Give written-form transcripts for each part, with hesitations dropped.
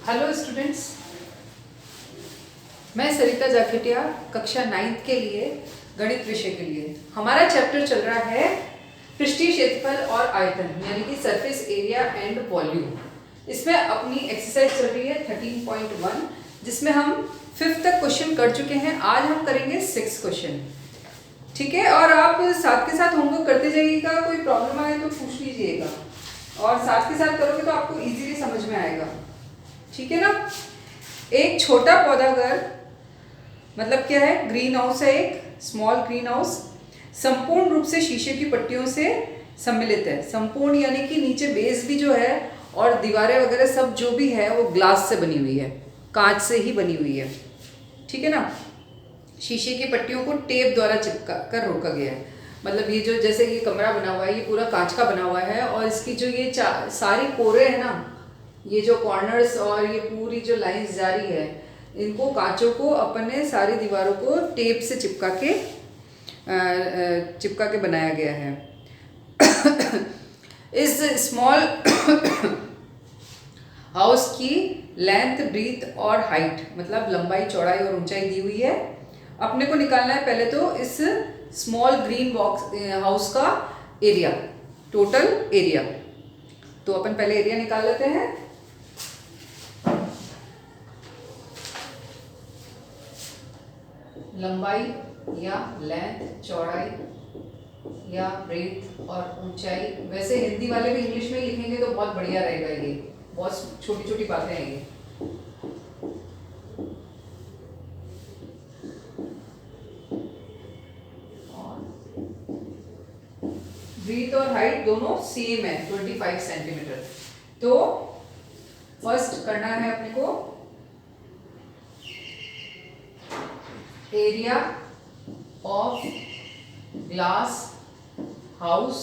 Hello students, मैं सरिता जाखेटिया कक्षा 9th के लिए गणित विषय के लिए हमारा चैप्टर चल रहा है पृष्ठीय क्षेत्रफल और आयतन यानी कि सरफेस एरिया एंड वॉल्यूम। इसमें अपनी एक्सरसाइज चल रही है 13.1 जिसमें हम 5th तक क्वेश्चन कर चुके हैं। आज हम करेंगे 6th क्वेश्चन, ठीक है। और आप साथ के साथ होमवर्क करते जाइएगा, कोई प्रॉब्लम आए तो पूछ लीजिएगा और साथ के साथ करोगे तो आपको इजीली समझ में आएगा, ठीक है ना। एक छोटा पौधा घर मतलब क्या है, ग्रीन हाउस है, एक स्मॉल ग्रीन हाउस संपूर्ण रूप से शीशे की पट्टियों से सम्मिलित है। संपूर्ण यानी कि नीचे बेस भी जो है और दीवारें वगैरह सब जो भी है वो ग्लास से बनी हुई है, कांच से ही बनी हुई है, ठीक है ना। शीशे की पट्टियों को टेप द्वारा चिपका कर रोका गया है। मतलब ये जो जैसे ये कमरा बना हुआ है ये पूरा कांच का बना हुआ है और इसकी जो ये सारी कोरे है ना, ये जो कॉर्नर्स और ये पूरी जो लाइंस जा रही है, इनको कांचों को अपने सारी दीवारों को टेप से चिपका के बनाया गया है। इस स्मॉल हाउस की लेंथ, ब्रीथ और हाइट मतलब लंबाई, चौड़ाई और ऊंचाई दी हुई है। अपने को निकालना है पहले तो इस स्मॉल ग्रीन बॉक्स हाउस का एरिया, टोटल एरिया। तो अपन पहले एरिया निकाल लेते हैं। लंबाई या लेंथ, चौड़ाई या ब्रेथ और ऊंचाई, वैसे हिंदी वाले भी इंग्लिश में लिखेंगे तो बहुत बढ़िया रहेगा। ये बहुत छोटी छोटी बातें हैं ये। ब्रीथ और हाइट दोनों सेम है, 25 सेंटीमीटर। तो फर्स्ट करना है अपने को एरिया ऑफ ग्लास हाउस,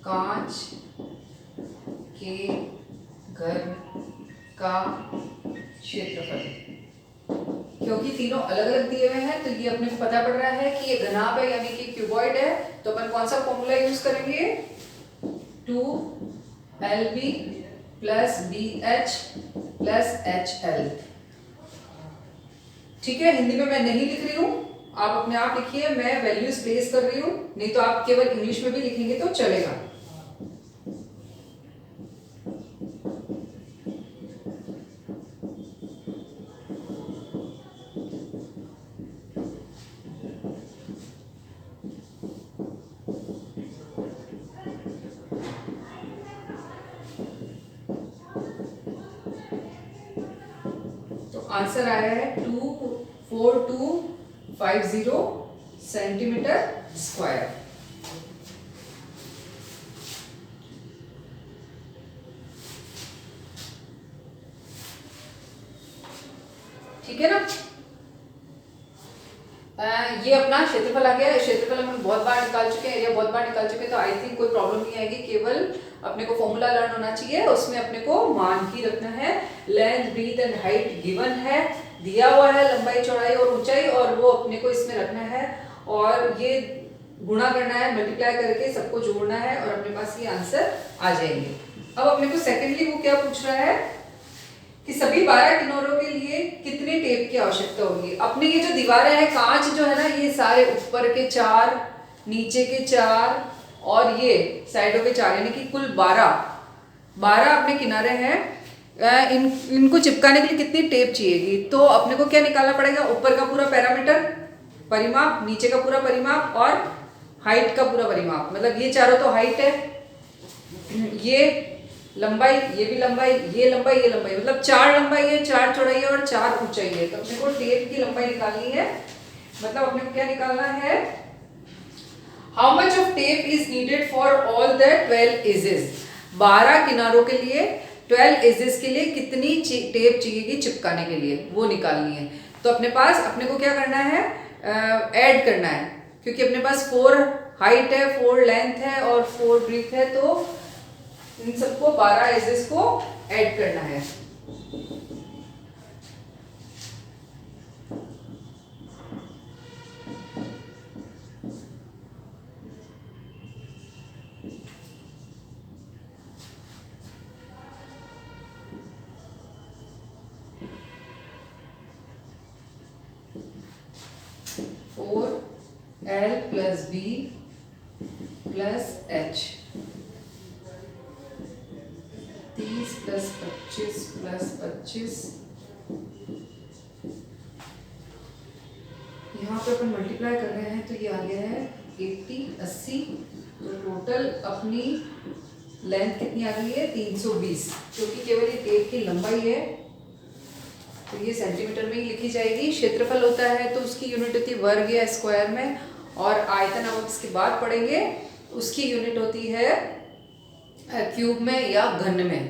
कांच के घर का क्षेत्रफल। क्योंकि तीनों अलग अलग दिए हुए हैं तो ये अपने को पता पड़ रहा है कि ये घनाभ है यानी कि क्यूबॉइड है। तो अपन कौन सा फॉर्मूला यूज करेंगे, 2LB plus BH plus HL, ठीक है। हिंदी में मैं नहीं लिख रही हूँ, आप अपने आप लिखिए, मैं वैल्यूज प्लेस कर रही हूँ, नहीं तो आप केवल इंग्लिश में भी लिखेंगे तो चलेगा। आंसर आया है 24250 सेंटीमीटर स्क्वायर। ठीक है ना। ये अपना क्षेत्रफल आ गया। क्षेत्रफल हम बहुत बार निकाल चुके हैं, एरिया बहुत बार निकाल चुके हैं, तो आई थिंक कोई प्रॉब्लम नहीं आएगी। केवल अपने को फॉर्मूला लर्न होना चाहिए, उसमें अपने को मान ही रखना है। Length, breadth and height given है, दिया हुआ है लंबाई, चौड़ाई और ऊंचाई, और वो अपने को इसमें रखना है और ये गुणा करना है, मल्टीप्लाई करके सबको जोड़ना है और अपने पास ये आंसर आ जाएंगे। अब अपने को सेकेंडली वो क्या पूछ रहा है कि सभी 12 किनारों के लिए कितने टेप की आवश्यकता होगी। अपने ये जो दीवारें हैं, कांच जो है ना, ये सारे ऊपर के 4, नीचे के 4 और ये साइडों के 4 यानी कि कुल 12 अपने किनारे हैं। इनको चिपकाने के लिए कितनी टेप चाहिएगी, तो अपने को क्या निकालना पड़ेगा, ऊपर का पूरा पैरामीटर परिमाप, नीचे का पूरा परिमाप और हाइट का पूरा परिमाप। मतलब ये चारों तो हाइट है, ये लंबाई, ये भी लंबाई, ये लंबाई, ये लंबाई, मतलब 4 लंबाई है, 4 चौड़ाई है और 4 ऊंचाई है। तो अपने को टेप की लंबाई निकालनी है। मतलब अपने को क्या निकालना है, how much of tape is needed for all the 12 edges. 12 किनारों के लिए, 12 एजेस के लिए कितनी टेप चाहिएगी चिपकाने के लिए, वो निकालनी है। तो अपने को क्या करना है, ऐड करना है, क्योंकि अपने पास 4 हाइट है, 4 लेंथ है और 4 ब्रीथ है, तो इन सबको 12 एजेस को ऐड करना है। L plus B plus H, 30 plus 25 plus 25, यहाँ पे अपन मल्टीप्लाई कर रहे हैं तो ये आ गया है 80 80। तो टोटल अपनी लेंथ कितनी आ गई है 320, क्योंकि केवल ये टेप की लंबाई है तो ये सेंटीमीटर में ही लिखी जाएगी। क्षेत्रफल होता है तो उसकी यूनिट होती है वर्ग या स्क्वायर में, और आयतन अब इसके बाद पढ़ेंगे उसकी यूनिट होती है क्यूब में या घन में।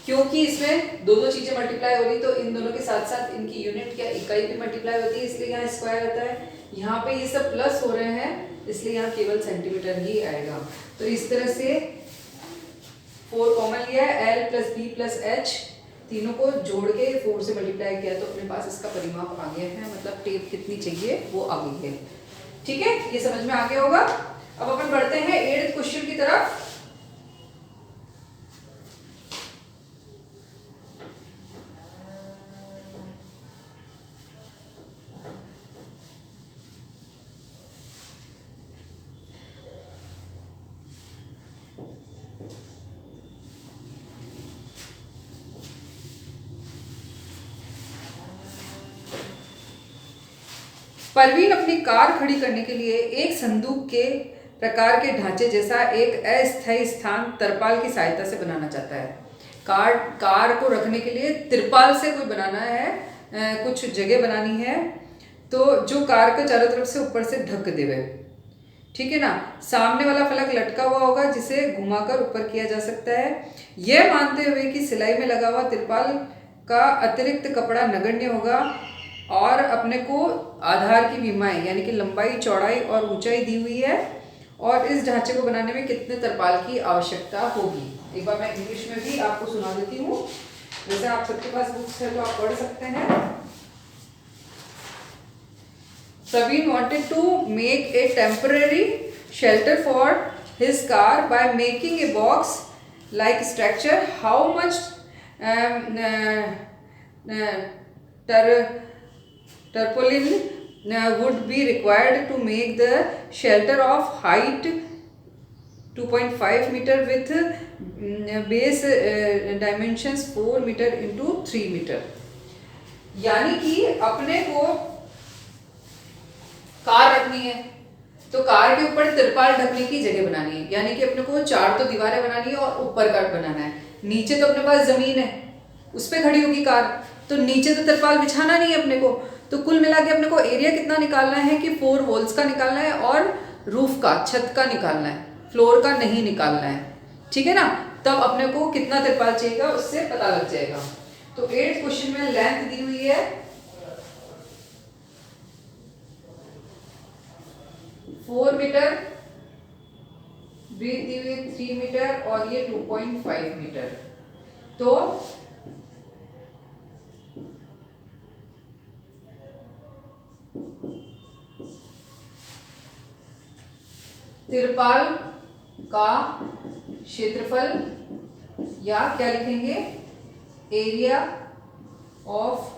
क्योंकि इसमें दो दो चीजें मल्टीप्लाई हो रही तो इन दोनों के साथ साथ इनकी यूनिट या इकाई भी मल्टीप्लाई होती है, इसलिए यहाँ स्क्वायर होता है। यहाँ पे ये सब प्लस हो रहे हैं इसलिए यहाँ केवल सेंटीमीटर ही आएगा। तो इस तरह से 4 कॉमन लिया है, L plus B plus H, तीनों को जोड़ के 4 से मल्टीप्लाई किया तो अपने पास इसका परिमाप आ गया है, मतलब टेप कितनी चाहिए वो आ गई है। ठीक है, ये समझ में आ गया होगा। अब अपन बढ़ते हैं 8th क्वेश्चन की तरफ। परवीन अपनी कार खड़ी करने के लिए एक संदूक के प्रकार के ढांचे जैसा एक अस्थायी स्थान तिरपाल की सहायता से बनाना चाहता है। कार को रखने के लिए तिरपाल से कोई बनाना है, कुछ जगह बनानी है तो जो कार के चारों तरफ से ऊपर से ढक देवे। ठीक है ना, सामने वाला फलक लटका हुआ होगा जिसे घुमाकर ऊपर किया जा सकता है। यह मानते हुए कि सिलाई में लगा हुआ तिरपाल का अतिरिक्त कपड़ा नगण्य होगा और अपने को आधार की विमाएं यानी कि लंबाई, चौड़ाई और ऊंचाई दी हुई है, और इस ढांचे को बनाने में कितने तिरपाल की आवश्यकता होगी। एक बार मैं इंग्लिश में भी आपको सुना देती हूँ, वैसे आप सबके पास बुक्स है तो आप पढ़ सकते हैं। Praveen wanted to make a temporary shelter for his car by making a box-like structure. How much tarpaulin would be required to make the shelter of height 2.5 meter with base dimensions 4 meter into 3 meter। यानी कि अपने को car रखनी है तो car के ऊपर तिरपाल ढकने की जगह बनानी है, यानी कि अपने को 4 तो दीवारें बनानी है और ऊपर का बनाना है। नीचे तो अपने पास जमीन है उस पर खड़ी होगी कार, तो नीचे तो तिरपाल बिछाना नहीं है अपने को। तो कुल मिला के अपने को एरिया कितना निकालना है कि 4 वॉल्स का निकालना है और रूफ का, छत का निकालना है, फ्लोर का नहीं निकालना है। ठीक है ना, तब अपने को कितना तिरपाल चाहिएगा उससे पता लग जाएगा। तो 8th क्वेश्चन में लेंथ दी हुई है 4 मीटर, ब्रीथ दी हुई 3 मीटर और ये 2.5 मीटर। तो तिरपाल का क्षेत्रफल या क्या लिखेंगे, एरिया ऑफ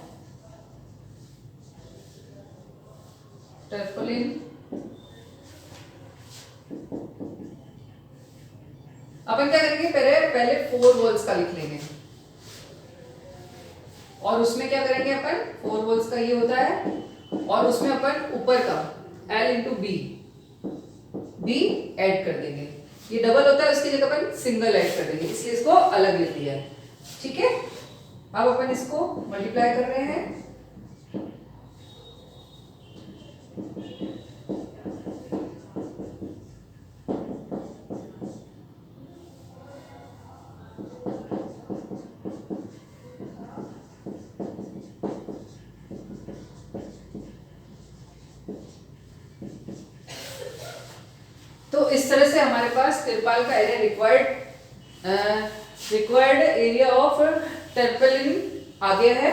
टर्पलिन। अपन क्या करेंगे, पहले 4 वॉल्स का लिख लेंगे और उसमें क्या करेंगे अपन 4 वॉल्स का ये होता है और उसमें अपन ऊपर का L इंटू B ऐड कर देंगे। ये डबल होता है उसकी जगह अपन सिंगल ऐड कर देंगे, इसलिए इसको अलग लिख दिया है। ठीक है, अब अपन इसको मल्टीप्लाई कर रहे हैं। तो इस तरह से हमारे पास तिरपाल का एरिया रिक्वायर्ड एरिया ऑफ टर्पलिन आ गया है।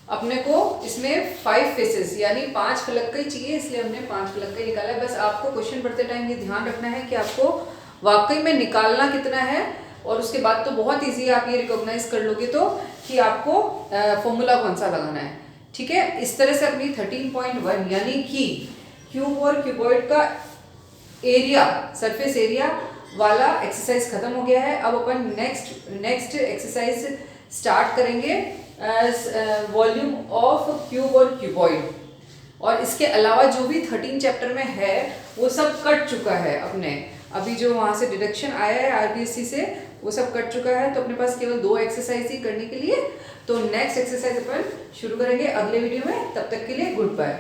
अपने को इसमें 5 फेसेस यानी 5 फलक का ही चाहिए, इसलिए हमने 5 फलक का ही निकाला है। बस आपको क्वेश्चन पढ़ते टाइम ये ध्यान रखना है कि आपको वाकई में निकालना कितना है, और उसके बाद तो बहुत ईजी है, आप ये रिकॉग्नाइज कर लोगे तो कि आपको फॉर्मूला कौन सा लगाना है। ठीक है, इस तरह से अपनी 13.1 यानी कि क्यूब और क्यूबॉइड का एरिया, सरफेस एरिया वाला एक्सरसाइज खत्म हो गया है। अब अपन नेक्स्ट एक्सरसाइज स्टार्ट करेंगे, वॉल्यूम ऑफ क्यूब और क्यूबॉइड। और इसके अलावा जो भी 13 चैप्टर में है वो सब कट चुका है अपने, अभी जो वहाँ से डिडक्शन आया है आरबीएससी से वो सब कट चुका है, तो अपने पास केवल 2 एक्सरसाइज ही करने के लिए। तो नेक्स्ट एक्सरसाइज अपन शुरू करेंगे अगले वीडियो में, तब तक के लिए गुड बाय।